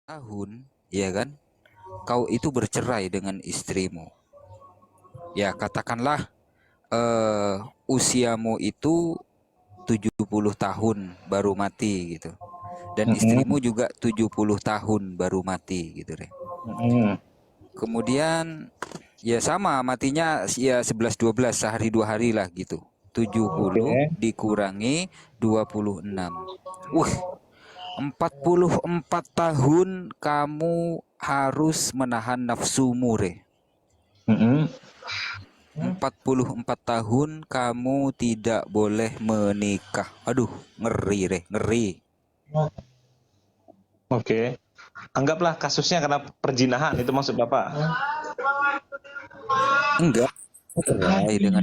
tahun, ya kan? Kau itu bercerai dengan istrimu. Ya, katakanlah usiamu itu 70 tahun baru mati gitu. Dan Mm-mm. istrimu juga 70 tahun baru mati gitu deh. Mm-mm. Kemudian ya sama matinya ya 11-12 sehari 2 hari lah gitu. 70 Oke. dikurangi 26. 44 tahun kamu harus menahan nafsumu, Re. Mm-mm. 44 tahun kamu tidak boleh menikah. Aduh, ngeri, Re, ngeri. Oke. Anggaplah kasusnya karena perzinahan itu maksud Bapak. Enggak, cerai dengan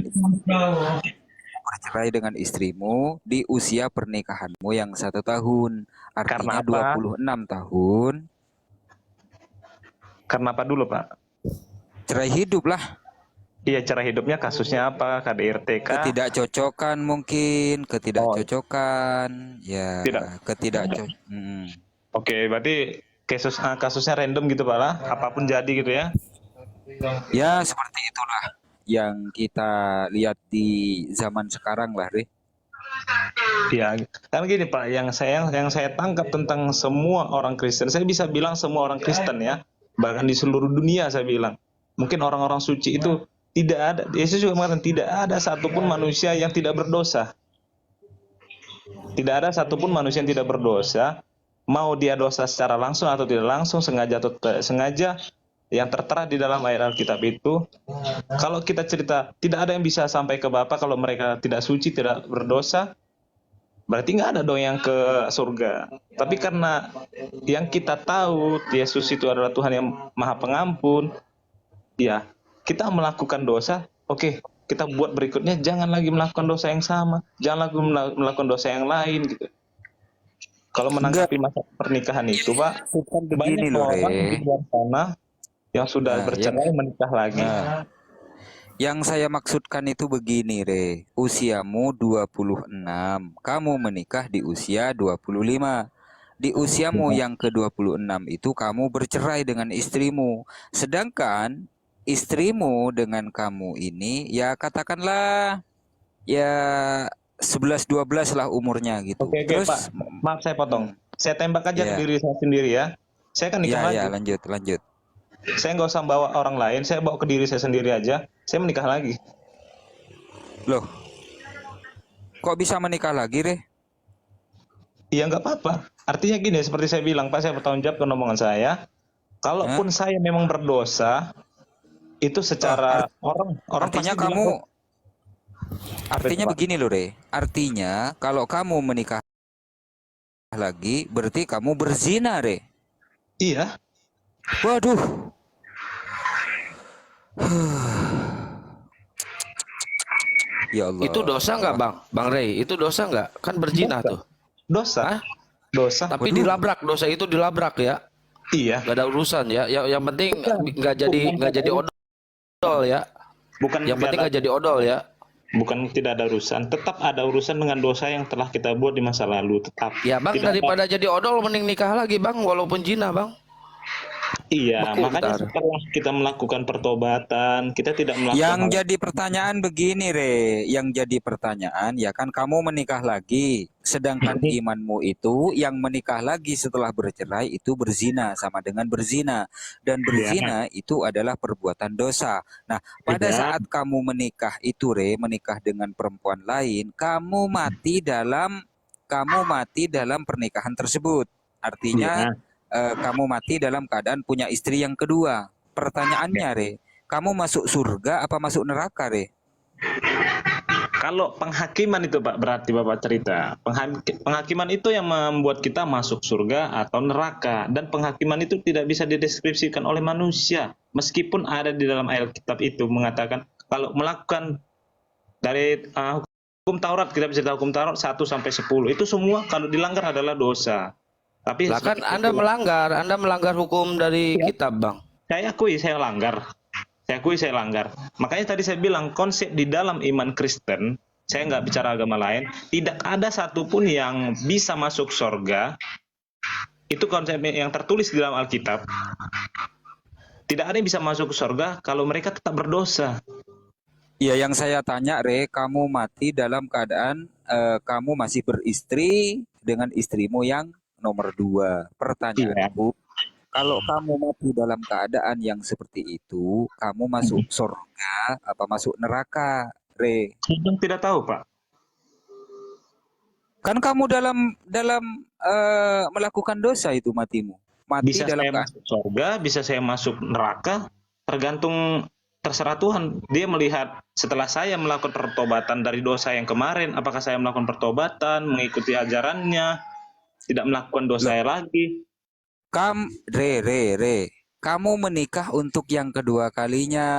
bercerai dengan istrimu di usia pernikahanmu yang 1 tahun. Karena Artinya dua apa? puluh enam tahun. Karena apa dulu, Pak? Cerai hidup lah. Iya, cara hidupnya kasusnya apa? KDRT kah? Ketidakcocokan mungkin, Oh, ketidakcocokan. Ya, tidak. ketidakcocokan. Oke, berarti kasusnya random gitu, Pak lah. Apapun jadi gitu ya. Ya, seperti itulah yang kita lihat di zaman sekarang lah, Re. Ya, kan gini Pak, yang saya tangkap tentang semua orang Kristen, saya bisa bilang semua orang Kristen ya, bahkan di seluruh dunia saya bilang, mungkin orang-orang suci itu tidak ada. Yesus juga mengatakan tidak ada satupun manusia yang tidak berdosa. Tidak ada satupun manusia yang tidak berdosa, mau dia dosa secara langsung atau tidak langsung, sengaja atau tidak sengaja, yang tertera di dalam ayat Alkitab itu. Kalau kita cerita, tidak ada yang bisa sampai ke Bapa kalau mereka tidak suci, tidak berdosa. Berarti nggak ada dong yang ke surga. Tapi karena yang kita tahu Yesus itu adalah Tuhan yang Maha Pengampun, ya kita melakukan dosa, oke, kita buat berikutnya jangan lagi melakukan dosa yang sama, jangan lagi melakukan dosa yang lain gitu. Kalau Enggak, menanggapi masa pernikahan itu, Pak, bukan banyak begini loh, Re. orang di luar sana yang sudah Nah, bercerai menikah lagi. yang saya maksudkan itu begini, Re. Usiamu 26, kamu menikah di usia 25. Di usiamu Ya. yang ke-26 itu kamu bercerai dengan istrimu. Sedangkan istrimu dengan kamu ini ya katakanlah ya 11-12 lah umurnya gitu. Oke, oke, Pak. Terus Maaf saya potong. hmm, Saya tembak aja ke ya, diri saya sendiri ya. Saya kan nikah ya lagi. lanjut lanjut. Saya nggak usah bawa orang lain, saya bawa ke diri saya sendiri aja. Saya menikah lagi. Loh, kok bisa menikah lagi, Re? Iya nggak apa-apa. Artinya gini, seperti saya bilang, Pak, saya bertanggung jawab ke omongan saya. Hah? Kalaupun saya memang berdosa, itu Oh, secara orang orang artinya pasti bilang, oh, kamu apa itu artinya Pak? begini loh, Re. Artinya kalau kamu menikah lagi berarti kamu berzina, Re. Iya, Waduh. Ya Itu dosa nggak Allah. bang? Bang Rey, itu dosa nggak? Kan berzina dosa, tuh. dosa, Hah? dosa. Tapi Waduh. dilabrak, dosa itu dilabrak ya. Iya, Nggak ada urusan ya. Yang penting bukan, bukan nggak jadi odol ya. bukan Yang tidak penting ada, nggak jadi odol ya. bukan tidak ada urusan. Tetap ada urusan dengan dosa yang telah kita buat di masa lalu. Tetap Ya bang, tidak ada. daripada jadi odol mending nikah lagi bang, walaupun zina bang. Iya, Beku makanya ntar. setelah kita melakukan pertobatan, kita tidak melakukan Yang hal. jadi pertanyaan begini, Re. Yang jadi pertanyaan, ya kan kamu menikah lagi. Sedangkan imanmu itu yang menikah lagi setelah bercerai itu berzina, sama dengan berzina. Dan Ya, berzina itu adalah perbuatan dosa. Nah, pada tidak. saat kamu menikah itu, Re, menikah dengan perempuan lain, kamu mati dalam pernikahan tersebut. Artinya Iya, kamu mati dalam keadaan punya istri yang kedua. ya. Pertanyaannya, Re, kamu masuk surga apa masuk neraka, Re? Kalau penghakiman itu Pak, berarti Bapak cerita. Penghakiman itu yang membuat kita masuk surga atau neraka. Dan penghakiman itu tidak bisa dideskripsikan oleh manusia. Meskipun ada di dalam ayat kitab itu mengatakan, kalau melakukan dari hukum Taurat, kita bisa tahu hukum Taurat 1 sampai 10. Itu semua kalau dilanggar adalah dosa. Tapi Lah kan seperti itu, Anda melanggar hukum dari ya, kitab bang. saya akui saya langgar. Saya akui saya langgar. Makanya tadi saya bilang konsep di dalam iman Kristen, saya nggak bicara agama lain, tidak ada satupun yang bisa masuk surga Itu konsep yang tertulis di dalam Alkitab. Tidak ada yang bisa masuk ke surga kalau mereka tetap berdosa. Ya, yang saya tanya, Re, kamu mati dalam keadaan kamu masih beristri dengan istrimu yang nomor 2. Iya. Pertanyaanku, kalau kamu mati dalam keadaan yang seperti itu, kamu masuk surga apa masuk neraka, Re? Kadang tidak tahu, Pak. Kan kamu dalam dalam melakukan dosa itu matimu. Mati Bisa dalam saya keadaan. masuk surga, bisa saya masuk neraka, tergantung terserah Tuhan. Dia melihat setelah saya melakukan pertobatan dari dosa yang kemarin, apakah saya melakukan pertobatan, mengikuti ajarannya, tidak melakukan dosa lagi. Re. Kamu menikah untuk yang kedua kalinya.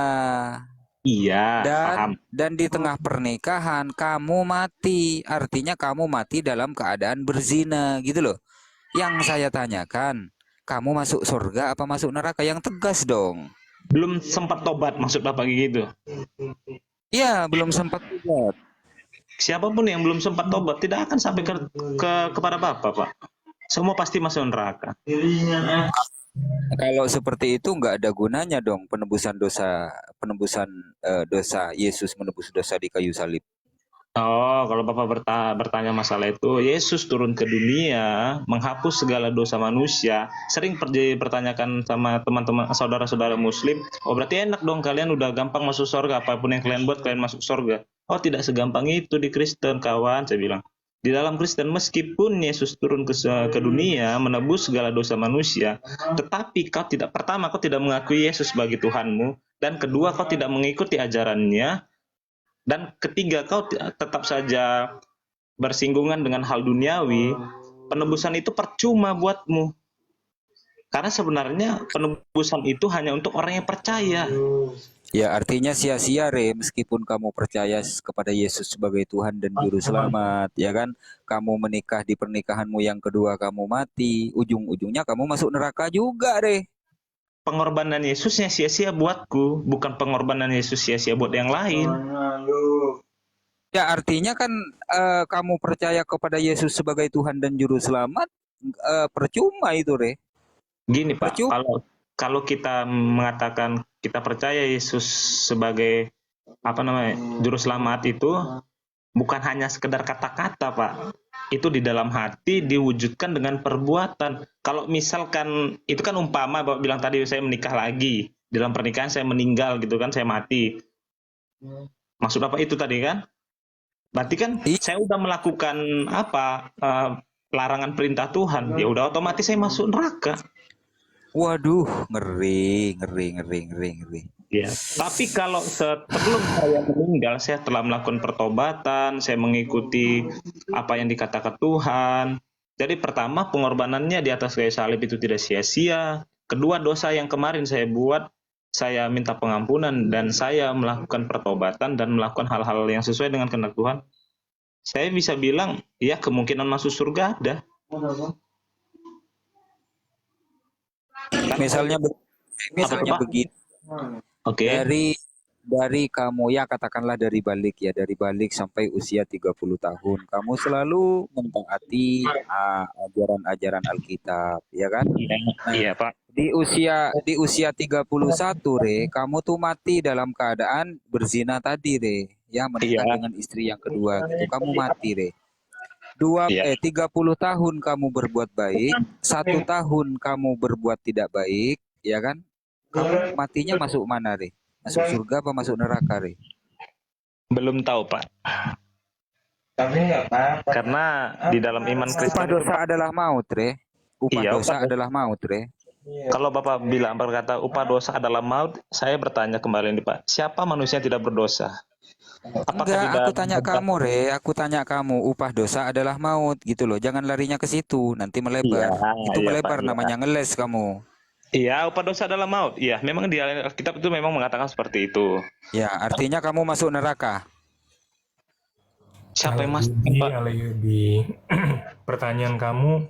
Iya, paham. Dan di tengah pernikahan kamu mati. Artinya kamu mati dalam keadaan berzina gitu loh. Yang saya tanyakan, kamu masuk surga apa masuk neraka? Yang tegas dong. Belum sempat tobat, maksud Bapak gitu. Iya, belum sempat tobat. Siapapun yang belum sempat tobat tidak akan sampai kepada Bapak, Pak. Semua pasti masuk neraka. Kalau seperti itu nggak ada gunanya dong penebusan dosa Yesus menebus dosa di kayu salib. Oh, kalau Bapak bertanya masalah itu, Yesus turun ke dunia menghapus segala dosa manusia. Sering dipertanyakan sama teman-teman saudara-saudara Muslim, oh berarti enak dong kalian udah gampang masuk surga, apapun yang kalian buat kalian masuk surga. Oh tidak segampang itu di Kristen, kawan, saya bilang. Di dalam Kristen meskipun Yesus turun ke dunia menebus segala dosa manusia, tetapi kau tidak mengakui Yesus sebagai Tuhanmu, dan kedua kau tidak mengikuti ajarannya, dan ketiga kau tetap saja bersinggungan dengan hal duniawi, penebusan itu percuma buatmu. Karena sebenarnya penebusan itu hanya untuk orang yang percaya. Ya, artinya sia-sia, Re, meskipun kamu percaya kepada Yesus sebagai Tuhan dan Juru Selamat, ya kan? Kamu menikah di pernikahanmu yang kedua, kamu mati, ujung-ujungnya kamu masuk neraka juga, Re. Pengorbanan Yesusnya sia-sia buatku, bukan pengorbanan Yesus sia-sia buat yang lain. Ya, artinya kan kamu percaya kepada Yesus sebagai Tuhan dan Juru Selamat, percuma itu, Re. Gini, Pak, Percuma. kalau kita mengatakan kita percaya Yesus sebagai Juru Selamat itu bukan hanya sekedar kata-kata, Pak. Itu di dalam hati diwujudkan dengan perbuatan. Kalau misalkan itu kan umpama Bapak bilang tadi saya menikah lagi, di dalam pernikahan saya meninggal gitu kan, saya mati. Maksud apa itu tadi kan? Berarti kan saya udah melakukan larangan perintah Tuhan, ya udah otomatis saya masuk neraka. Waduh, ngeri. Ya. Tapi kalau sebelum saya meninggal, saya telah melakukan pertobatan, saya mengikuti apa yang dikatakan Tuhan. Jadi pertama, pengorbanannya di atas kayu salib itu tidak sia-sia. Kedua, dosa yang kemarin saya buat, saya minta pengampunan dan saya melakukan pertobatan dan melakukan hal-hal yang sesuai dengan kehendak Tuhan. Saya bisa bilang, ya kemungkinan masuk surga ada. Misalnya begini. Oke. Dari kamu, ya katakanlah dari balik sampai usia 30 tahun, kamu selalu mentaati ajaran-ajaran Alkitab, ya kan? Iya, Pak. Di usia 31, Re, kamu tuh mati dalam keadaan berzina tadi, Re. Ya, menikah dengan istri yang kedua gitu. Kamu mati, Re. 30 tahun kamu berbuat baik, 1 tahun kamu berbuat tidak baik, ya kan? Kamu matinya masuk mana, Re? Masuk surga apa masuk neraka, Re? Belum tahu, Pak. Tapi nggak apa-apa. Karena di dalam iman Kristen Upah dosa adalah maut, Re. Upah dosa adalah maut, Re. Kalau Bapak berkata upah dosa adalah maut, saya bertanya kembali nih, Pak. Siapa manusia yang tidak berdosa? Enggak, aku tanya kamu, Re. Aku tanya kamu, upah dosa adalah maut gitu loh. Jangan larinya ke situ, nanti melebar. Itu melebar, Pak, namanya ngeles kamu. Iya, upah dosa adalah maut. Iya, memang di Alkitab itu memang mengatakan seperti itu. Ya, artinya kamu masuk neraka. Siapa yang masuk? Di pertanyaan kamu,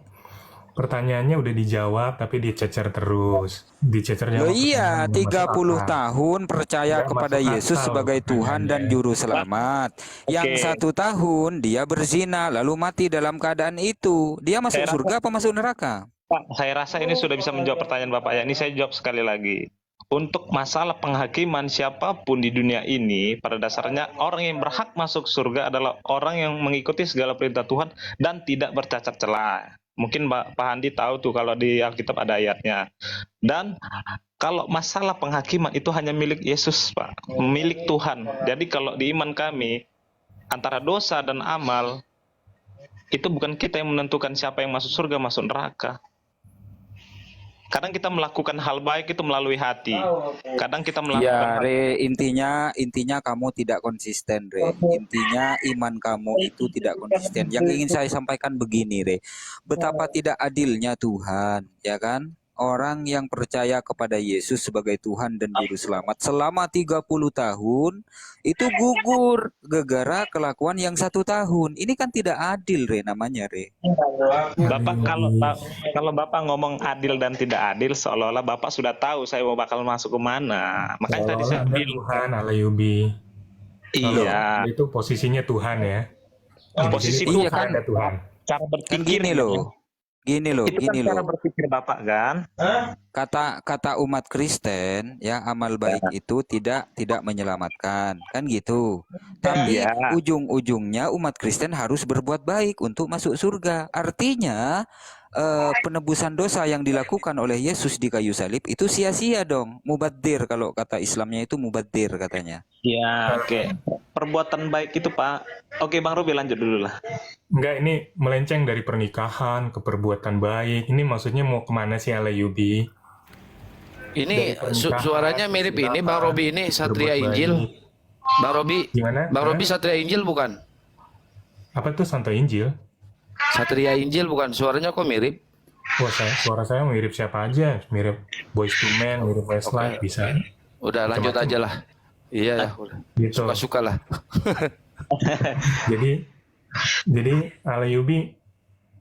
pertanyaannya udah dijawab tapi dicecer terus. Dicecernya. Loh iya, 30 tahun percaya kepada Yesus sebagai Tuhan dan Juru Selamat. Yang 1 tahun dia berzina lalu mati dalam keadaan itu. Dia masuk surga apa masuk neraka? Pak, saya rasa ini sudah bisa menjawab pertanyaan Bapak ya. Ini saya jawab sekali lagi. Untuk masalah penghakiman siapapun di dunia ini, pada dasarnya orang yang berhak masuk surga adalah orang yang mengikuti segala perintah Tuhan dan tidak bercacat celah. Mungkin Pak Handi tahu tuh kalau di Alkitab ada ayatnya. Dan kalau masalah penghakiman itu hanya milik Yesus, Pak, milik Tuhan. Jadi kalau di iman kami antara dosa dan amal itu bukan kita yang menentukan siapa yang masuk surga, masuk neraka. Kadang kita melakukan hal baik itu melalui hati. Kadang kita melakukan Ya, Re, intinya kamu tidak konsisten, Re. Intinya iman kamu itu tidak konsisten. Yang ingin saya sampaikan begini, Re. Betapa tidak adilnya Tuhan, ya kan? Orang yang percaya kepada Yesus sebagai Tuhan dan Juru Selamat selama 30 tahun itu gugur gara-gara kelakuan yang 1 tahun. Ini kan tidak adil, Re, namanya, Re. Bapak kalau Bapak ngomong adil dan tidak adil seolah-olah Bapak sudah tahu saya mau bakal masuk ke mana. Makanya tadi Seolah-olah saya Anda bilang, Tuhan, Alayubi. iya, Itu posisinya Tuhan ya. Di posisi sini Iya Tuhan, kan? ada Tuhan. cara Kan berpikir gini loh. Gini loh, itu kan gini cara loh. berpikir Bapak kan? Kata umat Kristen ya, amal baik itu tidak menyelamatkan, kan gitu. Tapi Iya. ujung-ujungnya umat Kristen harus berbuat baik untuk masuk surga. Artinya penebusan dosa yang dilakukan oleh Yesus di kayu salib itu sia-sia dong. Mubadzir, kalau kata Islamnya itu mubadzir katanya. Ya, oke. Perbuatan baik itu, Pak. Oke, Bang Robi lanjut dulu lah. Enggak, ini melenceng dari pernikahan ke perbuatan baik. Ini maksudnya mau kemana sih Alayubi? Ini Dari pernikahan, suaranya mirip ini Bang perbuatan Robi, ini Satria baik. Injil. Bang Robi, Gimana? Bang Robi Satria Injil bukan? Apa tuh Santo Injil? Satria Injil bukan, suaranya kok mirip? Wah, suara saya mirip siapa aja? Mirip Boyz II Men, mirip Westlife, bisa. Udah lanjut aja lah. Iya ya, udah. Gitu. Suka-suka lah. Jadi Alayubi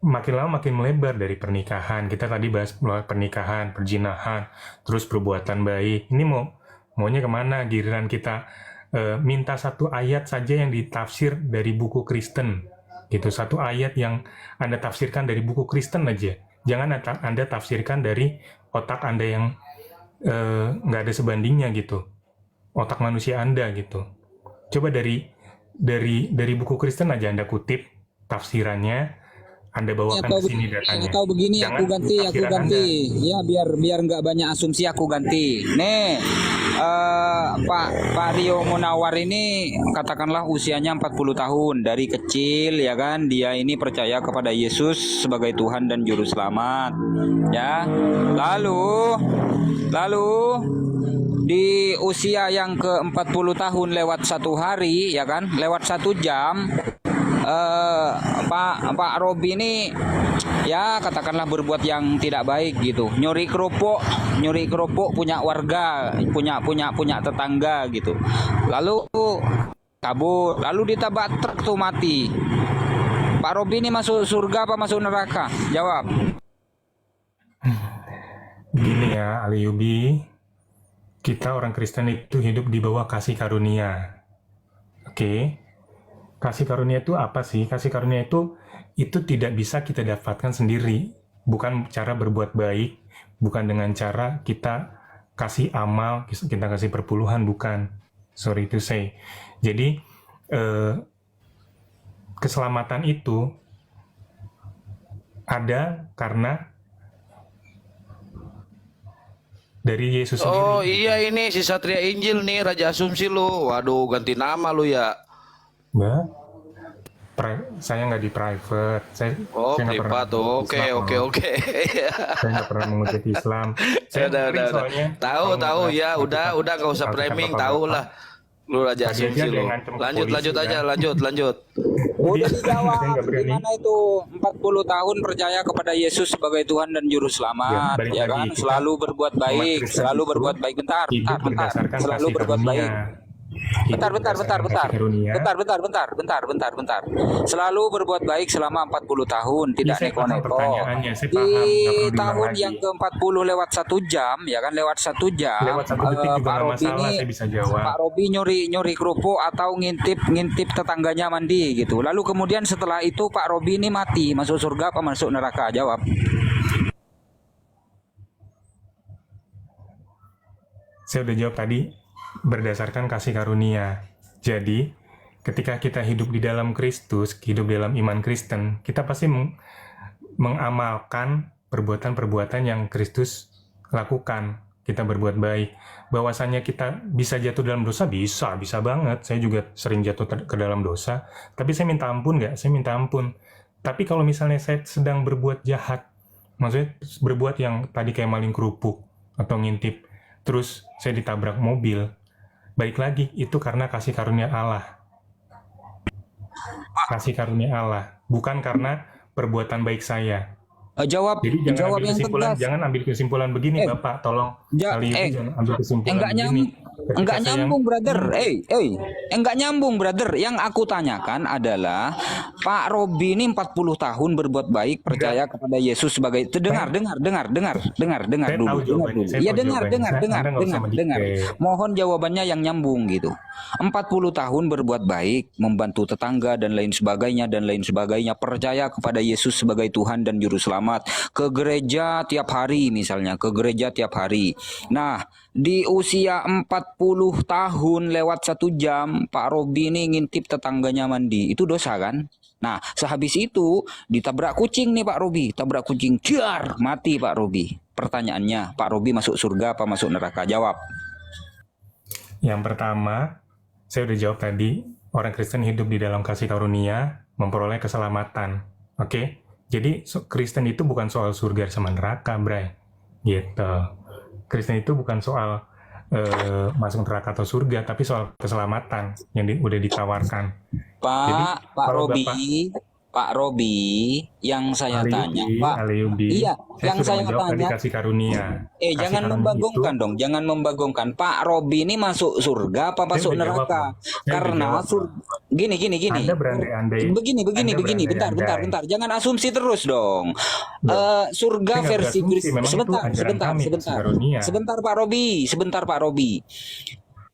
makin lama makin melebar dari pernikahan. Kita tadi bahas pernikahan, perjinahan, terus perbuatan baik. Ini maunya kemana? Giliran kita minta satu ayat saja yang ditafsir dari buku Kristen. Gitu, satu ayat yang Anda tafsirkan dari buku Kristen aja. Jangan Anda tafsirkan dari otak Anda yang nggak ada sebandingnya gitu. Otak manusia Anda gitu. Coba dari buku Kristen aja Anda kutip tafsirannya, Anda bawakan ke sini datanya. Atau begini, Jangan aku ganti. tafsiran Ya, biar nggak banyak asumsi, aku ganti. Nih, Pak Rio Munawar ini katakanlah usianya 40 tahun. Dari kecil ya kan, dia ini percaya kepada Yesus sebagai Tuhan dan Juru Selamat. Ya. Lalu di usia yang ke-40 tahun lewat 1 hari ya kan, lewat 1 jam, Pak Robi ini ya katakanlah berbuat yang tidak baik gitu, nyuri kerupuk punya warga, punya tetangga gitu, lalu kabur, lalu ditabrak truk tuh, mati. Pak Robi ini masuk surga apa masuk neraka? Jawab. Gini ya, Alayubi, kita orang Kristen itu hidup di bawah kasih karunia. Oke? Kasih karunia itu apa sih? Kasih karunia itu tidak bisa kita dapatkan sendiri. Bukan cara berbuat baik, bukan dengan cara kita kasih amal, kita kasih perpuluhan, bukan. Sorry to say. Jadi, keselamatan itu ada karena dari Yesus sendiri. Oh iya, ini si Satria Injil nih, Raja Asumsi lu. Waduh, ganti nama lu ya. Mbak, saya nggak di private. Saya nggak pernah privat tuh. mengikuti Islam, loh. Oke. Saya nggak pernah mengikuti Islam. Saya Udah. soalnya Tahu kalau ya, ngebahas udah nggak usah Alkitab framing, Bapak-Bapak, tahu lah. Lu Raja tadi aja Asumsi dia lu. ngancem ke Lanjut polisi, aja, kan? lanjut. Udah Saya dijawab. nggak berani. Gimana itu 40 tahun percaya kepada Yesus sebagai Tuhan dan Juru Selamat, balik ya lagi, kan? kita Selalu berbuat baik, Kristen selalu itu berbuat baik. Bentar. hidup berdasarkan Selalu kasih berbuat karunia. baik. Hidup Bentar. berdasarkan kasih karunia. Bentar. Selalu berbuat baik selama 40 tahun, tidak Iya, saya paham neko-neko. pertanyaannya, saya Di paham, nggak perlu diulang tahun lagi. yang ke-40 lewat 1 jam, ya kan, lewat 1 jam, Lewat 1 detik juga Pak nggak Robi masalah, ini saya bisa jawab. Pak Robi nyuri kerupuk atau ngintip tetangganya mandi gitu. Lalu kemudian setelah itu Pak Robi ini mati, masuk surga apa masuk neraka? Jawab. Saya udah jawab tadi berdasarkan kasih karunia. Jadi, ketika kita hidup di dalam Kristus, hidup dalam iman Kristen, kita pasti mengamalkan perbuatan-perbuatan yang Kristus lakukan. Kita berbuat baik. Bahwasannya kita bisa jatuh dalam dosa, bisa banget. Saya juga sering jatuh ke dalam dosa. Tapi saya minta ampun nggak? Saya minta ampun. Tapi kalau misalnya saya sedang berbuat jahat, maksudnya berbuat yang tadi kayak maling kerupuk atau ngintip, terus saya ditabrak mobil, balik lagi, itu karena kasih karunia Allah. Kasih karunia Allah, bukan karena perbuatan baik saya. Jawab Jadi jawab yang tegas. jangan ambil kesimpulan begini, Bapak. Tolong kali ini jangan ambil kesimpulan enggak begini. enggak nyambung, brother. Enggak nyambung, brother. Yang aku tanyakan adalah Pak Robi ini 40 tahun berbuat baik, percaya kepada Yesus sebagai dengar Saya dulu. tahu jawabannya, saya Iya, tahu dengar. jawabannya. Anda nggak usah mendikte. Mohon jawabannya yang nyambung gitu. 40 tahun berbuat baik, membantu tetangga dan lain sebagainya, percaya kepada Yesus sebagai Tuhan dan juru selamat, ke gereja tiap hari misalnya, Nah, di usia 40 tahun lewat 1 jam, Pak Robi ini ngintip tetangganya mandi. Itu dosa kan? Nah, sehabis itu ditabrak kucing nih Pak Robi. Tabrak kucing, jar, mati Pak Robi. Pertanyaannya, Pak Robi masuk surga apa masuk neraka? Jawab. Yang pertama, saya udah jawab tadi, orang Kristen hidup di dalam kasih karunia, memperoleh keselamatan. Oke? Jadi, Kristen itu bukan soal surga sama neraka, Bray. Gitu. Kristen itu bukan soal masuk neraka atau surga, tapi soal keselamatan yang udah ditawarkan. Jadi, Pak kalau Robi, yang saya tanya, Pak. Aliyubi, Iya, yang sudah saya menjawab tadi tanya. kasih karunia. Kasih Jangan karunia membagongkan itu- dong, jangan membagongkan. Pak Robi ini masuk surga apa Saya masuk udah jawab, neraka? Bang. Saya udah Karena jawab, gini. Anda berandai-andai. Begini. Anda berandai-andai. Bentar. Jangan asumsi terus dong. Surga Saya nggak versi berasumsi, Kristus. memang itu ajaran kami, kasih karunia. Sebentar Pak Robi.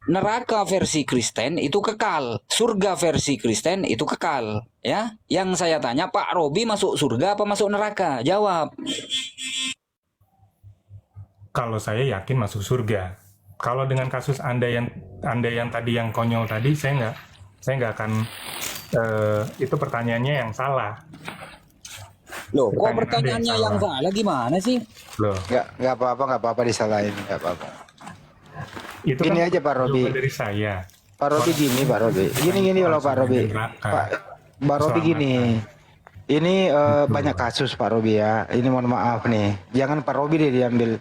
Neraka versi Kristen itu kekal, surga versi Kristen itu kekal, ya. Yang saya tanya, Pak Robi masuk surga apa masuk neraka? Jawab. Kalau saya yakin masuk surga. Kalau dengan kasus Anda yang tadi yang konyol tadi, saya nggak akan itu pertanyaannya yang salah. Loh, kok Pertanyaan pertanyaannya Anda yang yang salah gimana sih? Loh, Nggak apa-apa disalahin, nggak apa-apa. itu Gini kan aja, Pak Robi. jawaban dari saya. Pak Robi gini, Pak Robi. Gini kalau Pak Robi. Pak Robi gini. Ini banyak kasus Pak Robi ya. Ini mohon maaf nih. Jangan Pak Robi deh diambil.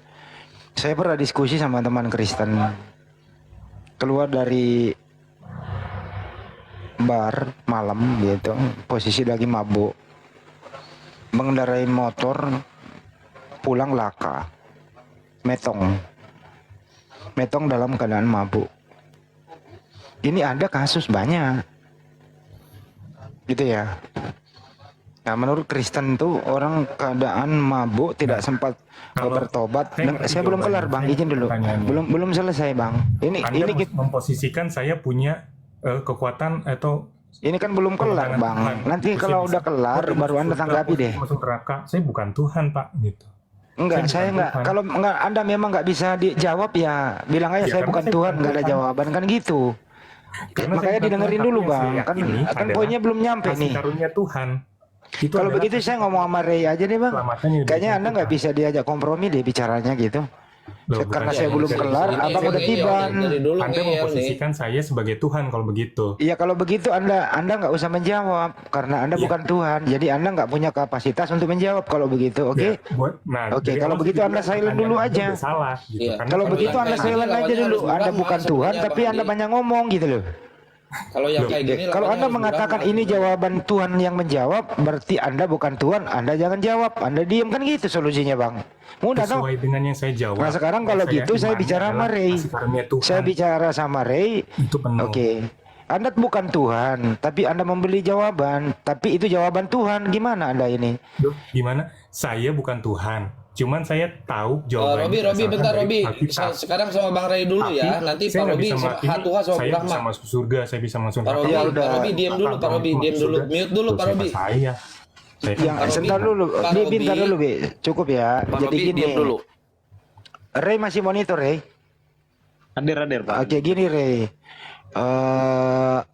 Saya pernah diskusi sama teman Kristen. Keluar dari bar malam gitu, posisi lagi mabuk. Mengendarai motor pulang laka. Metong dalam keadaan mabuk. Ini ada kasus banyak. Gitu ya. Nah, menurut Kristen tuh orang keadaan mabuk tidak sempat kalau bertobat. saya ngerti Saya belum kelar, jawabannya. Bang. Izin dulu. Pertanyaannya. Belum selesai, Bang. Ini Anda kita, memposisikan saya punya kekuatan atau ini kan belum kelar, kewenangan Bang. Tuhan. Nanti Saya kalau bisa- udah kelar Saya baru masuk Anda surga, tanggapi deh. masuk neraka. Saya bukan Tuhan, Pak, gitu. Enggak, Saya saya bukan enggak. Tuhan. Kalau enggak Anda memang enggak bisa dijawab ya, bilang aja Ya, saya karena bukan saya Tuhan, bukan enggak ada Tuhan. jawaban kan gitu. Karena Makanya saya bukan didengerin Tuhan, dulu, tapi yang Bang. saya Kan yakini adalah poinnya belum nyampe kasih nih. karunia Tuhan. Itu Kalau adalah begitu kasih saya ngomong sama Ray aja deh, Bang. keselamatan yang Kayaknya diberikan Anda nggak Tuhan. bisa diajak kompromi deh bicaranya gitu. Loh, Karena bukan saya belum dari kelar, sini. Abang udah tiban. Dari dulu Anda ngeyel nih. memposisikan saya sebagai Tuhan kalau begitu. Iya, kalau begitu Anda nggak usah menjawab karena Anda Iya. bukan Tuhan. Jadi Anda nggak punya kapasitas untuk menjawab kalau begitu, oke? Ya, Oke, dari kalau awal begitu saya Anda bilang silent pertanyaan dulu Anda aja. udah salah, gitu. Iya. Karena Kalau Kalau begitu yang Anda kayak gini silent aja lawannya dulu. harus Anda beramah bukan Tuhan, sebenarnya, tapi Bang Anda Andi. banyak ngomong gitu loh. Kalau yang kayak gini Kalau lawannya Anda harus mengatakan beramah. ini jawaban Tuhan yang menjawab, berarti Anda bukan Tuhan, Anda jangan jawab. Anda diam kan gitu solusinya, Bang. Mudah tau? sesuai dengan yang saya jawab. Nah sekarang yang kalau gitu saya imani bicara sama adalah Ray. kasih karunia Tuhan. Saya bicara sama Ray. Itu penuh. Oke. Anda bukan Tuhan, tapi Anda membeli jawaban. Tapi itu jawaban Tuhan. Gimana Anda ini? Duh, gimana? Saya bukan Tuhan. Cuman saya tahu jawabannya. Robi, berdasarkan bentar dari Robi. Alkitab. Sekarang sama Bang Ray dulu Tapi ya. Nanti saya Pak nggak Robi bisa sama mewakili, Tuhan sama saya Rahmat. bisa masuk surga, saya bisa masuk Pak Robi, Ya neraka. udah. Pak Robi diam dulu, Pak Robi diam dulu. Mute dulu Pak Robi. Saya. Saya kan Yang Pak Robi, sebentar dulu, Pak Bi, Robi. bentar dulu, Bi. Cukup ya. Pak Jadi Robi gini. diam dulu. Ray masih monitor, Ray. Hadir Pak. Oke, gini Rey.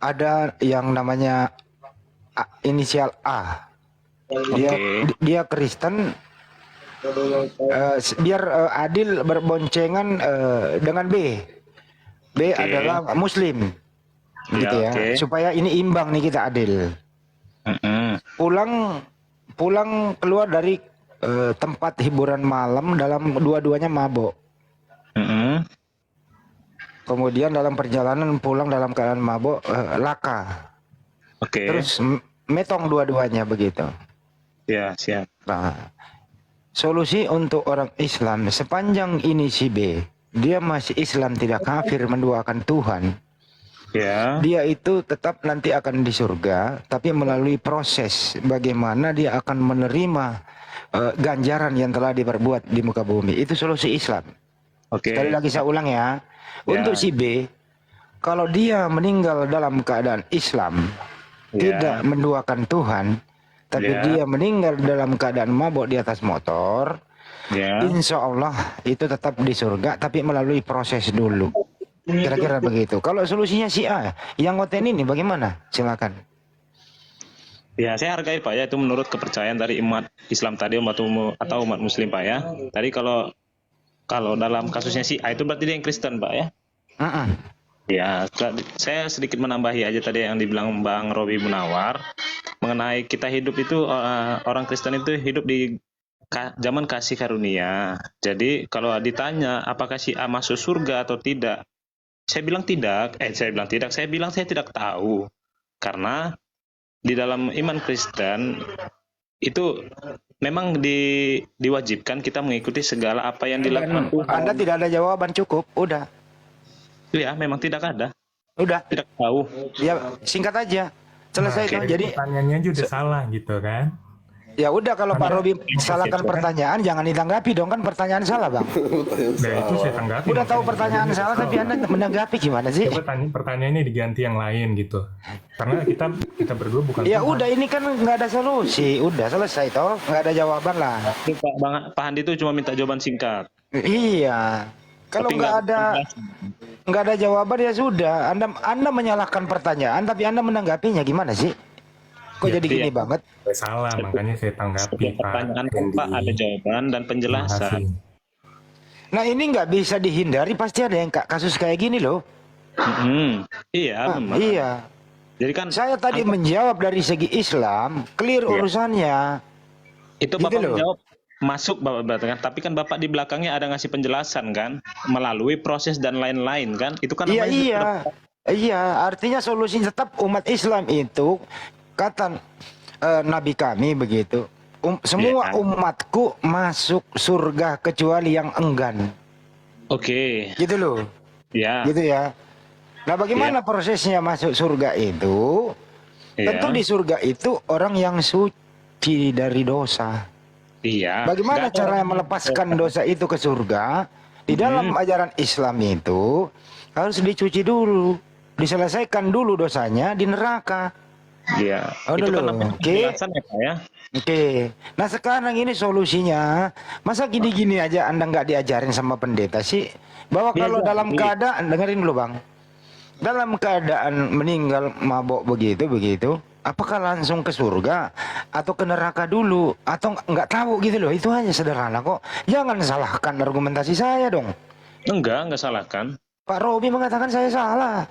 Ada yang namanya inisial A. Dia Kristen. Biar adil berboncengan dengan B. B adalah Muslim, gitu ya. Supaya ini imbang nih, kita adil. Pulang keluar dari tempat hiburan malam dalam dua-duanya mabok. Kemudian dalam perjalanan pulang dalam keadaan mabok, laka. Terus metong dua-duanya begitu. Ya, siap. Nah, solusi untuk orang Islam, sepanjang ini si B, dia masih Islam, tidak kafir, menduakan Tuhan. Ya. Dia itu tetap nanti akan di surga, tapi melalui proses bagaimana dia akan menerima ganjaran yang telah diperbuat di muka bumi. Itu solusi Islam. Sekali lagi saya ulang ya. Untuk si B, kalau dia meninggal dalam keadaan Islam, tidak menduakan Tuhan, tapi dia meninggal dalam keadaan mabuk di atas motor, insya Allah itu tetap di surga, tapi melalui proses dulu. Kira-kira begitu. Kalau solusinya si A, yang ngoten ini bagaimana? Silakan. Ya, saya hargai Pak ya, itu menurut kepercayaan dari umat Islam tadi, atau umat Muslim Pak ya. Tadi kalau dalam kasusnya si A itu berarti dia yang Kristen Pak ya. Ya, saya sedikit menambahi aja tadi yang dibilang Bang Robi Munawar mengenai kita hidup itu, orang Kristen itu hidup di zaman kasih karunia. Jadi kalau ditanya apakah si A masuk surga atau tidak, saya bilang saya tidak tahu. Karena di dalam iman Kristen itu memang diwajibkan kita mengikuti segala apa yang dilakukan Tuhan. Anda tidak ada jawaban, cukup, udah. Ya, memang tidak ada. Udah. Tidak tahu. Ya, singkat aja. Selesai itu. Jadi pertanyaannya juga udah salah gitu kan. Ya udah, kalau Pak Robi salahkan pertanyaan, jangan ditanggapi dong, kan pertanyaan salah Bang. Nah itu saya tanggapi. Udah tahu pertanyaan salah tapi Anda menanggapi gimana sih? Coba pertanyaannya diganti yang lain gitu. Karena kita berdua bukan. Ya udah, ini kan nggak ada solusi, udah selesai toh, nggak ada jawaban lah. Pak Handi itu cuma minta jawaban singkat. Iya. Kalau nggak ada jawaban ya sudah. Anda menyalahkan pertanyaan tapi Anda menanggapinya gimana sih? Kok jadi gini banget? Salah, makanya saya tanggapi Pak. Pertanyaan Pak ada jawaban dan penjelasan. Nah ini nggak bisa dihindari, pasti ada yang kasus kayak gini loh. Iya, memang. Iya. Jadi kan saya tadi menjawab dari segi Islam, clear urusannya. Itu gitu Bapak loh. menjawab masuk Bapak berarti kan, tapi kan Bapak di belakangnya ada ngasih penjelasan kan, melalui proses dan lain-lain kan. Itu kan Iya, artinya solusi tetap umat Islam itu kata Nabi kami begitu. Semua umatku masuk surga kecuali yang enggan. Gitu loh. Gitu ya. Nah, bagaimana prosesnya masuk surga itu? Tentu di surga itu orang yang suci dari dosa. Bagaimana cara melepaskan dosa itu ke surga? Di dalam ajaran Islam itu harus dicuci dulu, diselesaikan dulu dosanya di neraka. Itu kan penjelasan ya Pak ya. Nah sekarang ini solusinya, masa gini-gini aja Anda nggak diajarin sama pendeta sih? Bahwa kalau dalam keadaan, dengerin dulu Bang, dalam keadaan meninggal mabok begitu, apakah langsung ke surga atau ke neraka dulu, atau nggak tahu gitu loh? Itu hanya sederhana kok. Jangan salahkan argumentasi saya dong. Enggak salahkan. Pak Robi mengatakan saya salah.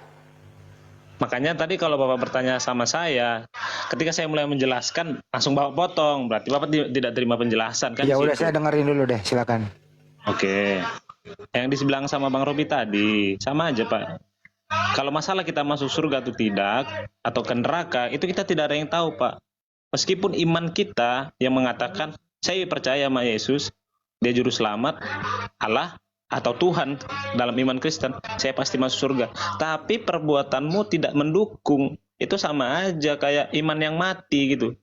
Makanya tadi kalau Bapak bertanya sama saya, ketika saya mulai menjelaskan, langsung Bapak potong. Berarti Bapak tidak terima penjelasan kan? Ya udah, saya dengerin dulu deh, silakan. Yang dibilang sama Bang Robi tadi, sama aja Pak. Kalau masalah kita masuk surga atau tidak, atau ke neraka, itu kita tidak ada yang tahu Pak. Meskipun iman kita yang mengatakan, saya percaya sama Yesus, dia juru selamat, Allah, atau Tuhan dalam iman Kristen, saya pasti masuk surga. Tapi perbuatanmu tidak mendukung, itu sama aja kayak iman yang mati gitu.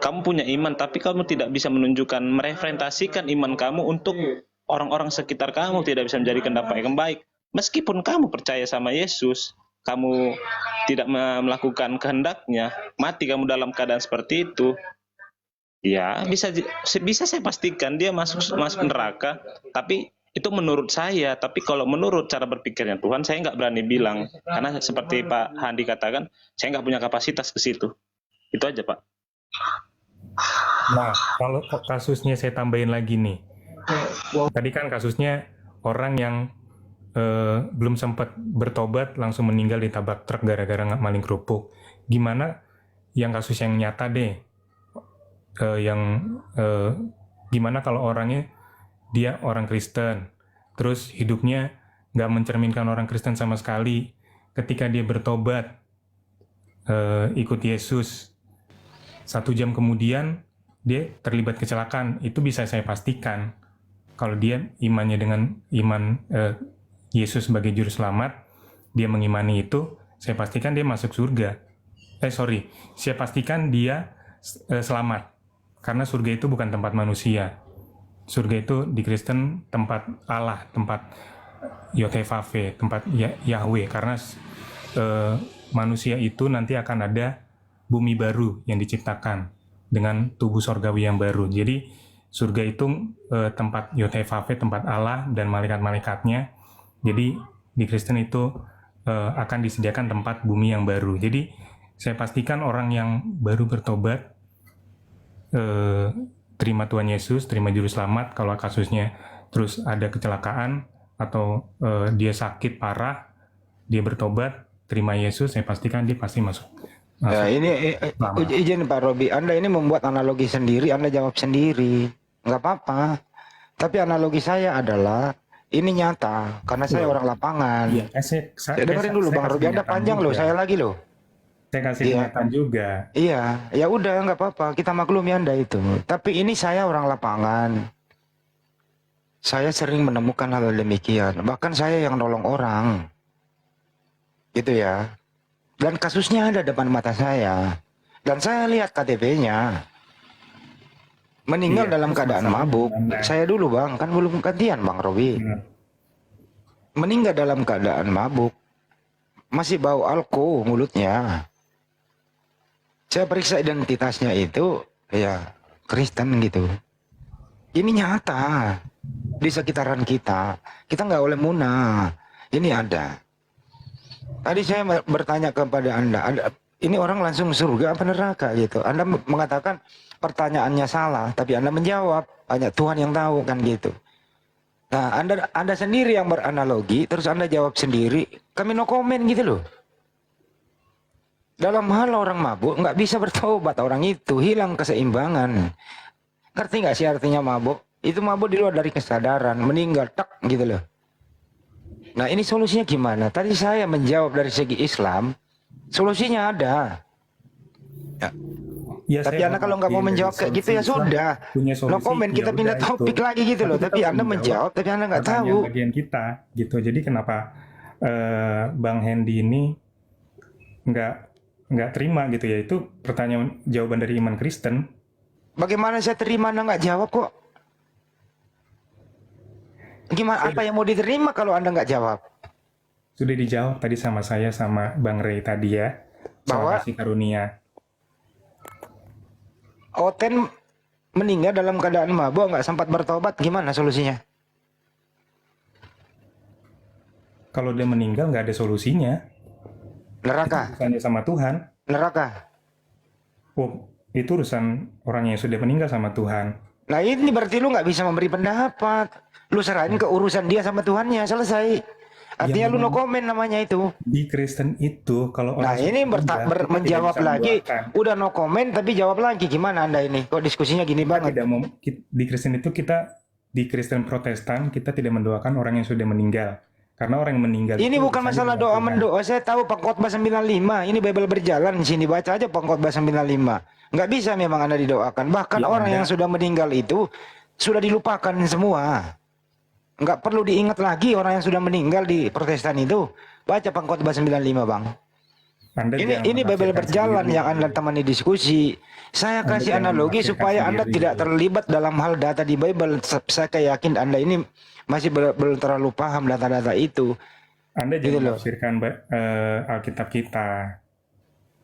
Kamu punya iman, tapi kamu tidak bisa menunjukkan, merepresentasikan iman kamu untuk orang-orang sekitar kamu, tidak bisa menjadikan dampak yang baik. Meskipun kamu percaya sama Yesus, kamu tidak melakukan kehendaknya, mati kamu dalam keadaan seperti itu, ya bisa saya pastikan dia masuk neraka, tapi Itu menurut saya, tapi kalau menurut cara berpikirnya Tuhan, saya nggak berani bilang. Karena seperti Pak Handi katakan, saya nggak punya kapasitas ke situ. Itu aja, Pak. Nah, kalau kasusnya saya tambahin lagi nih. Tadi kan kasusnya orang yang belum sempat bertobat langsung meninggal ditabrak truk gara-gara nggak maling kerupuk. Gimana yang kasus yang nyata deh? Gimana kalau orangnya dia orang Kristen, terus hidupnya nggak mencerminkan orang Kristen sama sekali. Ketika dia bertobat, ikut Yesus, 1 jam kemudian dia terlibat kecelakaan, itu bisa saya pastikan kalau dia imannya dengan iman Yesus sebagai juru selamat, dia mengimani itu, saya pastikan dia masuk surga. Saya pastikan dia selamat, karena surga itu bukan tempat manusia. Surga itu di Kristen tempat Allah, tempat Yotevave, tempat Yahweh, karena manusia itu nanti akan ada bumi baru yang diciptakan dengan tubuh sorgawi yang baru. Jadi surga itu tempat Yotevave, tempat Allah dan malaikat-malaikatnya. Jadi di Kristen itu akan disediakan tempat bumi yang baru. Jadi saya pastikan orang yang baru bertobat, terima Tuhan Yesus, terima Juru Selamat, kalau kasusnya terus ada kecelakaan atau dia sakit parah, dia bertobat, terima Yesus, saya pastikan dia pasti masuk. Ya, ini izin Pak Robi, Anda ini membuat analogi sendiri, Anda jawab sendiri, nggak apa-apa. Tapi analogi saya adalah ini nyata, karena saya orang lapangan. Iya, saya dengerin dulu Bang Robi, Anda panjang loh, saya lagi loh. Saya kasih kenyataan juga. Iya, ya udah nggak apa-apa, kita maklumi Anda itu. Tapi ini saya orang lapangan. Saya sering menemukan hal demikian. Bahkan saya yang nolong orang. Gitu ya. Dan kasusnya ada depan mata saya. Dan saya lihat KTP-nya. Meninggal dalam keadaan mabuk. Saya dulu Bang, kan belum gantian Bang Robi. Meninggal dalam keadaan mabuk. Masih bau alko mulutnya. Saya periksa identitasnya itu, ya Kristen gitu. Ini nyata di sekitaran kita. Kita nggak boleh munah. Ini ada. Tadi saya bertanya kepada Anda, ini orang langsung surga apa neraka gitu. Anda mengatakan pertanyaannya salah, tapi Anda menjawab, hanya Tuhan yang tahu kan gitu. Nah, Anda sendiri yang beranalogi, terus Anda jawab sendiri, kami no comment gitu loh. Dalam hal orang mabuk nggak bisa bertobat, orang itu hilang keseimbangan. Ngerti nggak sih artinya mabuk? Itu mabuk di luar dari kesadaran, meninggal tak gitu loh. Nah ini solusinya gimana? Tadi saya menjawab dari segi Islam, solusinya ada. Ya, tapi Anda kalau nggak mau menjawab kayak gitu ya sudah. No comment, kita pindah topik lagi gitu loh. Tapi Anda menjawab, tapi Anda nggak tahu. Bagian kita gitu. Jadi kenapa Bang Hendy ini nggak terima gitu ya, itu pertanyaan jawaban dari iman Kristen. Bagaimana saya terima Anda nggak jawab kok? Gimana, apa yang mau diterima kalau Anda nggak jawab? Sudah dijawab tadi sama saya sama Bang Ray tadi ya, bahwa kasih karunia. Oten meninggal dalam keadaan mabuk, nggak sempat bertobat, gimana solusinya? Kalau dia meninggal nggak ada solusinya. Neraka. Itu urusannya sama Tuhan. Neraka. Oh, itu urusan orang yang sudah meninggal sama Tuhan. Nah ini berarti lu nggak bisa memberi pendapat. Lu serahin ke urusan dia sama Tuhannya, selesai. Artinya lu no comment namanya itu. Di Kristen itu kalau orang. Nah ini menjawab lagi, udah no comment tapi jawab lagi, gimana Anda ini? Kok diskusinya gini banget? Di Kristen itu di Kristen Protestan kita tidak mendoakan orang yang sudah meninggal. Karena orang yang meninggal ini bukan masalah doa mendoa. Saya tahu Pengkhotbah 95. Ini Bible berjalan di sini, baca aja Pengkhotbah 95. Nggak bisa memang Anda didoakan. Bahkan orang yang sudah meninggal itu sudah dilupakan semua. Nggak perlu diingat lagi orang yang sudah meninggal di Protestan itu. Baca Pengkhotbah 95, Bang. Ini Bible berjalan yang Anda temani diskusi. Saya kasih analogi supaya Anda tidak terlibat dalam hal data di Bible. Saya yakin Anda ini masih belum terlalu paham data-data itu. Anda juga menafsirkan Alkitab kita.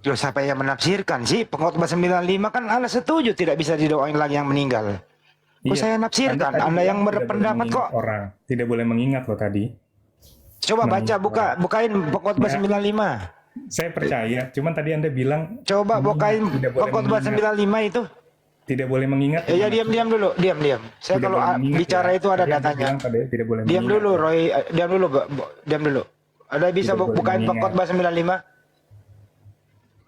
Loh, siapa yang menafsirkan sih? Pengkhotbah 95 kan Anda setuju tidak bisa didoain lagi yang meninggal. Kok Iya, saya nafsirkan? tadi Anda yang bilang tidak boleh berpendapat mengingat kok. orang. Tidak boleh mengingat loh tadi. Coba baca, Mengingat. bukain Khotbah Ya, 95. saya percaya. Cuman tadi Anda bilang Coba bukain tidak boleh Khotbah mengingat. 95 itu. Tidak boleh mengingat. Ya gimana? diam dulu, diam. Saya Tidak kalau boleh mengingat bicara ya. itu ada Tadi Anda datanya. bilang tadi tidak boleh Diam mengingat. dulu, Roy. Diam dulu, diam dulu. Ada bisa Tidak boleh bukain mengingat. Khotbah 95?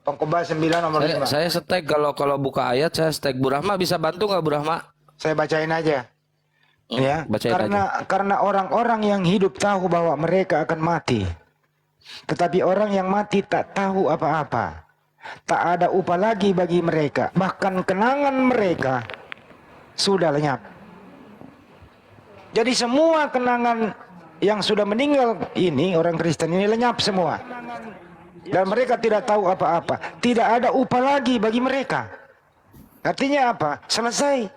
Khotbah 9 nomor 5. Saya setek kalau buka ayat saya setek. Bu Rahma bisa bantu nggak Bu Rahma? Saya bacain aja. Ya, Bacain aja. karena orang-orang yang hidup tahu bahwa mereka akan mati. Tetapi orang yang mati tak tahu apa-apa. Tak ada upah lagi bagi mereka. Bahkan kenangan mereka sudah lenyap. Jadi semua kenangan yang sudah meninggal ini, orang Kristen ini lenyap semua. Dan mereka tidak tahu apa-apa. Tidak ada upah lagi bagi mereka. Artinya apa? Selesai.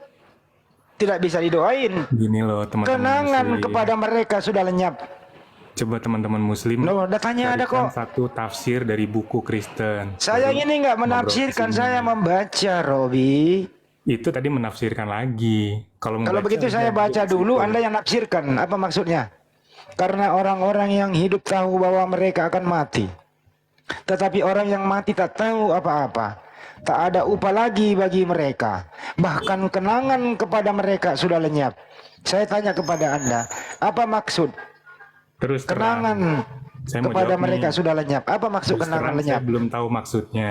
Tidak bisa didoain. Gini loh teman-teman Kenangan Muslim. kepada mereka sudah lenyap. Coba teman-teman Muslim. Loh, datanya ada carikan kok. satu tafsir dari buku Kristen. Saya Baru ini nggak ngobrol menafsirkan, ke sini. saya membaca, Robi. Itu tadi menafsirkan lagi. Kalau Kalau membaca begitu udah saya baca di dulu, situ. Anda yang nafsirkan. Apa maksudnya? Karena orang-orang yang hidup tahu bahwa mereka akan mati. Tetapi orang yang mati tak tahu apa-apa. Tak ada upah lagi bagi mereka. Bahkan kenangan kepada mereka sudah lenyap. Saya tanya kepada Anda, apa maksud Terus terang, kenangan saya mau kepada jawab mereka nih. sudah lenyap? Apa maksud Terus kenangan terang, lenyap? saya belum tahu maksudnya.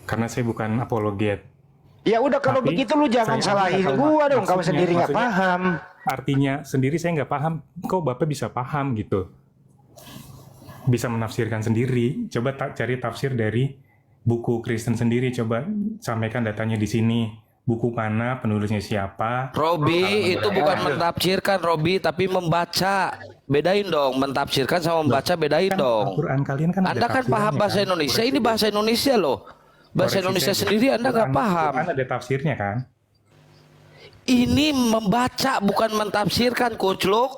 Karena saya bukan apologet. Ya udah kalau Tapi begitu lu jangan saya salahin nggak tahu gua dong, kamu maksudnya. sendiri nggak Maksudnya, paham. Artinya sendiri saya nggak paham. Kok Bapak bisa paham gitu? Bisa menafsirkan sendiri. Coba cari tafsir dari buku Kristen sendiri. Coba sampaikan datanya di sini. Buku mana, penulisnya siapa. Robi itu bukan mentafsirkan Robi tapi membaca. Bedain dong, mentafsirkan sama membaca bedain Kan dong. Al-Quran kalian kan ada Anda kan paham tafsirannya, bahasa kan? Indonesia, Koreksi ini deh. bahasa Indonesia loh. Bahasa Koreksi Indonesia saya deh. sendiri Anda nggak Quran- paham. Quran ada tafsirnya kan? Ini membaca bukan mentafsirkan, Kucluk.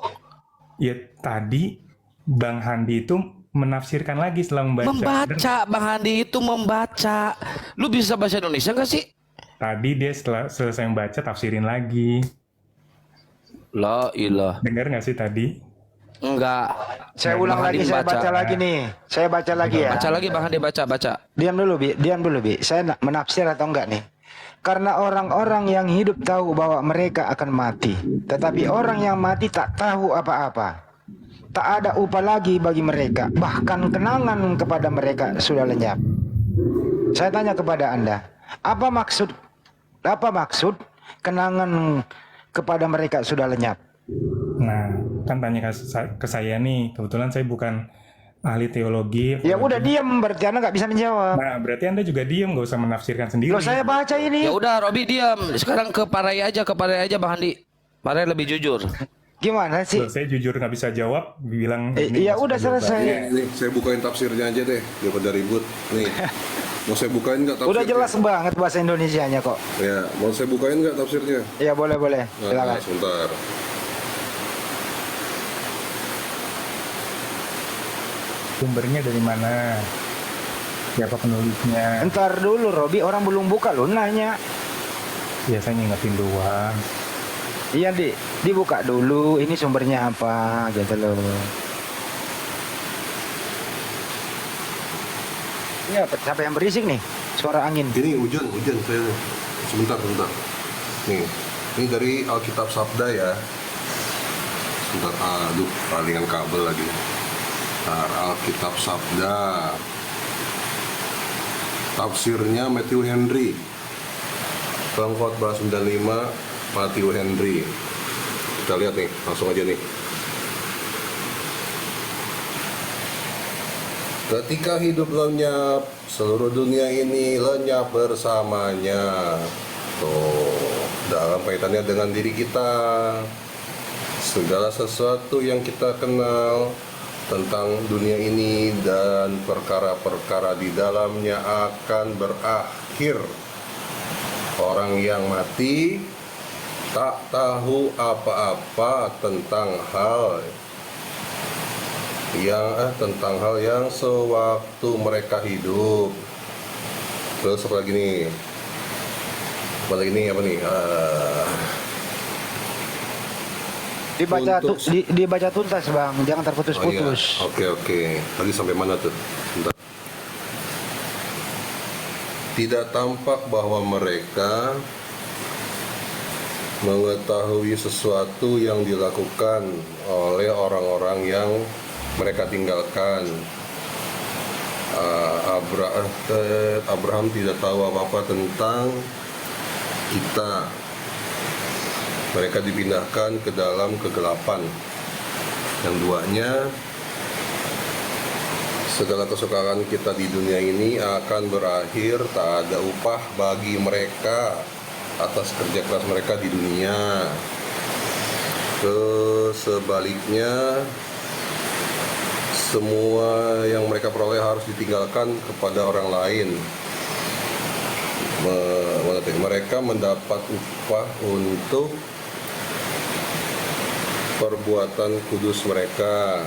Ya tadi Bang Handi itu menafsirkan lagi setelah membaca. Membaca, Bang Handi itu membaca. Lu bisa bahasa Indonesia nggak sih? Tadi dia setelah selesai membaca tafsirin lagi. La ilah. Dengar nggak sih tadi? Enggak. Saya ulang Bang lagi, Handi saya baca. baca lagi nih. Saya baca lagi ya. Baca lagi Bang Handi, baca. Diam dulu, Bi. Diam dulu, Bi. Saya menafsir atau enggak nih? Karena orang-orang yang hidup tahu bahwa mereka akan mati. Tetapi orang yang mati tak tahu apa-apa. Tak ada upah lagi bagi mereka. Bahkan kenangan kepada mereka sudah lenyap. Saya tanya kepada Anda, apa maksud kenangan kepada mereka sudah lenyap? Nah, kan tanya ke saya nih. Kebetulan saya bukan ahli teologi. Ya udah diam, berarti Anda nggak bisa menjawab. Nah, berarti Anda juga diem, nggak usah menafsirkan sendiri. Loh, saya baca ini. Ya udah Robi diam. Sekarang ke Parai aja Bang Handi. Parai lebih jujur. Gimana sih? Loh, saya jujur nggak bisa jawab, bilang Ya nggak udah suka jawaban. selesai. Nih, saya bukain tafsirnya aja deh, daripada ribut. Nih, mau saya bukain nggak tafsirnya? Udah jelas banget bahasa Indonesianya kok. Ya, mau saya bukain nggak tafsirnya? Ya boleh. Nah, Silakan. sebentar. Sumbernya dari mana? Siapa penulisnya? Ntar dulu Robi, orang belum buka lo nanya. Biasanya ngingetin doang. Iya dibuka dulu. Ini sumbernya apa gitu loh. Ini apa? Siapa yang berisik nih? Suara angin. Ini hujan saya. Sebentar. Nih, ini dari Alkitab Sabda ya. Sebentar, aduh, palingan kabel lagi. Ntar, Alkitab Sabda. Tafsirnya Matthew Henry. Khotbah 95 Matthew Henry. Kita lihat nih, langsung aja nih. Ketika hidup lenyap, seluruh dunia ini lenyap bersamanya. Tuh, dalam kaitannya dengan diri kita, segala sesuatu yang kita kenal tentang dunia ini dan perkara-perkara di dalamnya akan berakhir. Orang yang mati tak tahu apa-apa tentang hal yang sewaktu mereka hidup. Terus apa lagi nih? Untuk dibaca tuntas bang, jangan oh iya, terputus-putus. oke. Tadi sampai mana tuh? Bentar. Tidak tampak bahwa mereka mengetahui sesuatu yang dilakukan oleh orang-orang yang mereka tinggalkan. Abraham tidak tahu apa-apa tentang kita. Mereka dipindahkan ke dalam kegelapan. Yang duanya, segala kesukaan kita di dunia ini akan berakhir, tak ada upah bagi mereka atas kerja keras mereka di dunia. Sebaliknya, semua yang mereka peroleh harus ditinggalkan kepada orang lain. Mereka mendapat upah untuk perbuatan kudus mereka,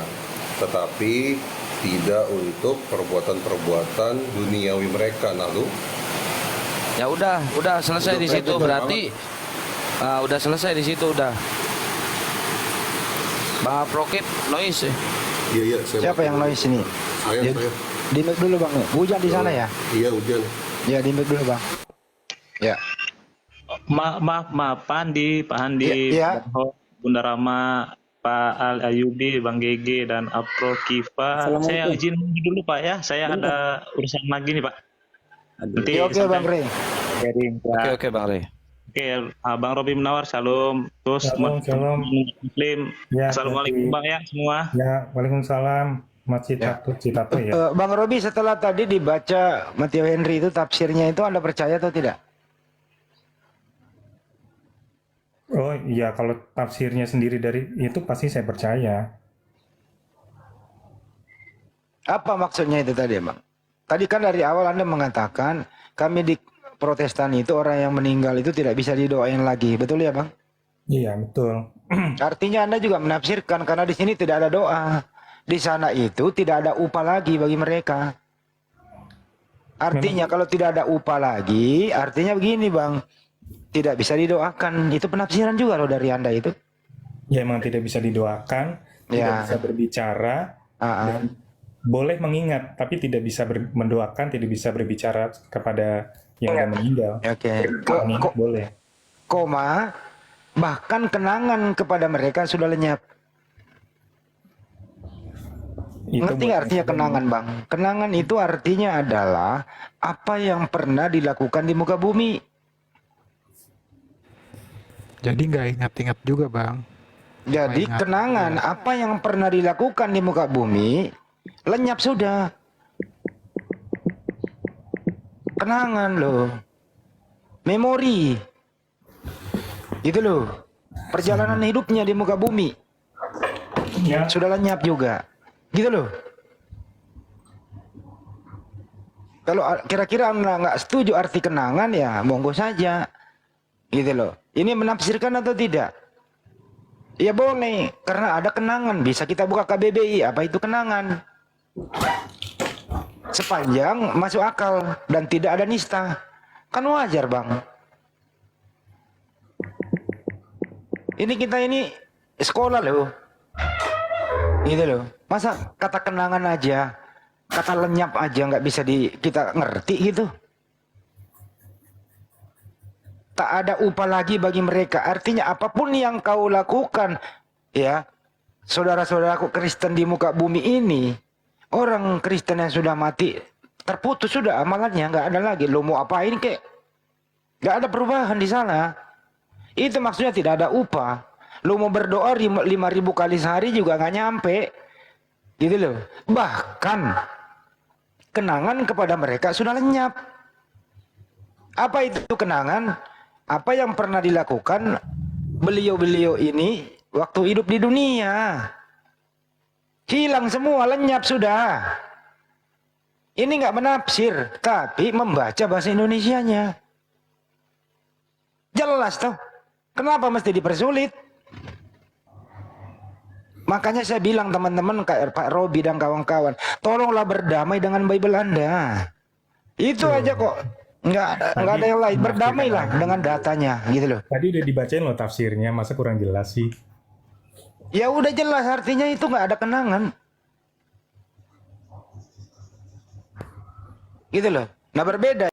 tetapi tidak untuk perbuatan-perbuatan duniawi mereka. Lalu Ya udah selesai di situ berarti. Udah selesai di situ udah. Bang Aprokip noise. iya Siapa yang noise ini? saya Di mute dulu bang. Hujan di sana ya? iya hujan. Ya di mute dulu bang. Ya. Maaf Pak Andi, Ya. Bang Ho, Bunda Rama, Pak Al Ayubi, Bang Gege, dan Apro Kifa. Saya izin dulu Pak ya, saya ada urusan lagi nih Pak. Nanti Ya, oke bang Rey. sharing, Pak. Oke Bang Rey. Oke, Bang Robi Munawar, shalom. Terus Shalom. Muslim, Ya, assalamualaikum Bang ya semua. Ya, Waalaikumsalam. Mas Citato ya. Bang Robi, setelah tadi dibaca Matteo Henry itu tafsirnya itu Anda percaya atau tidak? Oh iya, kalau tafsirnya sendiri dari itu pasti saya percaya. Apa maksudnya itu tadi bang? Tadi kan dari awal Anda mengatakan kami di Protestan itu orang yang meninggal itu tidak bisa didoain lagi, betul ya bang? Iya, betul. Artinya Anda juga menafsirkan karena di sini tidak ada doa. Di sana itu tidak ada upah lagi bagi mereka. Artinya kalau tidak ada upah lagi, artinya begini bang, tidak bisa didoakan. Itu penafsiran juga loh dari Anda itu. Ya, emang tidak bisa didoakan, tidak Ya. bisa berbicara, dan boleh mengingat, tapi tidak bisa mendoakan, tidak bisa berbicara kepada yang sudah meninggal. Oke. Mengingat boleh. Koma, bahkan kenangan kepada mereka sudah lenyap. Itu Ngerti buat nggak artinya yang kenangan bang? Kenangan itu artinya adalah apa yang pernah dilakukan di muka bumi. Jadi nggak ingat-ingat juga bang. Jadi Ingat. kenangan apa yang pernah dilakukan di muka bumi lenyap sudah. Kenangan loh, memori, itu loh. Perjalanan hidupnya di muka bumi Ya, sudah lenyap juga, gitu loh. Kalau kira-kira Anda nggak setuju arti kenangan ya monggo saja, gitu loh. Ini menafsirkan atau tidak? Ya boleh, karena ada kenangan. Bisa kita buka KBBI, apa itu kenangan? Sepanjang masuk akal dan tidak ada nista. Kan wajar bang. Ini kita ini sekolah loh. Gitu loh. Masa kata kenangan aja, kata lenyap aja nggak bisa kita ngerti gitu. Tak ada upah lagi bagi mereka. Artinya apapun yang kau lakukan, ya, saudara-saudaraku Kristen di muka bumi ini, orang Kristen yang sudah mati, terputus sudah amalannya, nggak ada lagi. Lo mau apain kek? Nggak ada perubahan di sana. Itu maksudnya tidak ada upah. Lo mau berdoa 5.000 kali sehari juga nggak nyampe. Gitu loh. Bahkan kenangan kepada mereka sudah lenyap. Apa itu kenangan? Apa yang pernah dilakukan beliau-beliau ini waktu hidup di dunia. Hilang semua, lenyap sudah. Ini nggak menafsir, tapi membaca bahasa Indonesianya. Jelas toh. Kenapa mesti dipersulit? Makanya saya bilang teman-teman kayak Pak Robi dan kawan-kawan, tolonglah berdamai dengan Bible Anda. Itu aja kok. Nggak ada yang lain. Berdamailah dengan datanya, gitu loh. tadi udah dibacain loh tafsirnya, masa kurang jelas sih? Ya udah jelas artinya itu nggak ada kenangan. Gitu loh. Nah berbeda